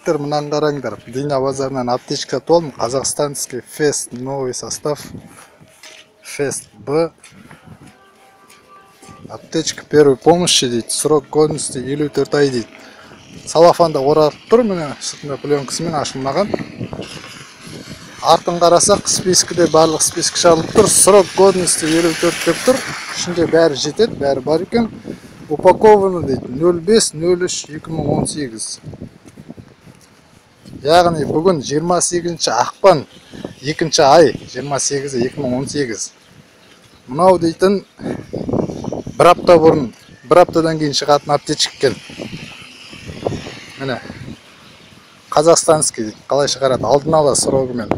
жігіттер, мынаны қараңдар. Дина базарынан аптечка толым. Казахстанский Фест, новый состав. Фест Б. Аптечка первой помощи дейді. Срок годности 54 ай дейді. Салафанда оралып тұр, міне сыртында пленкасымен ашылмаған. Артын қарасақ, спискіде барлық списк шалып тұр. Срок годности 54 деп тұр. Ішінде бәрі жетеді, бәрі бар екен. Упакованы дейді 05-03-2018. Яғни бүгін 28 ақпан 2 ай 28-2018. Мынау дейтін бір апта бұрын, бір аптадан кейін шығатын аптечка екен. Міне Казахстанский дейді, қалай шығарады, алдын ала срогымен.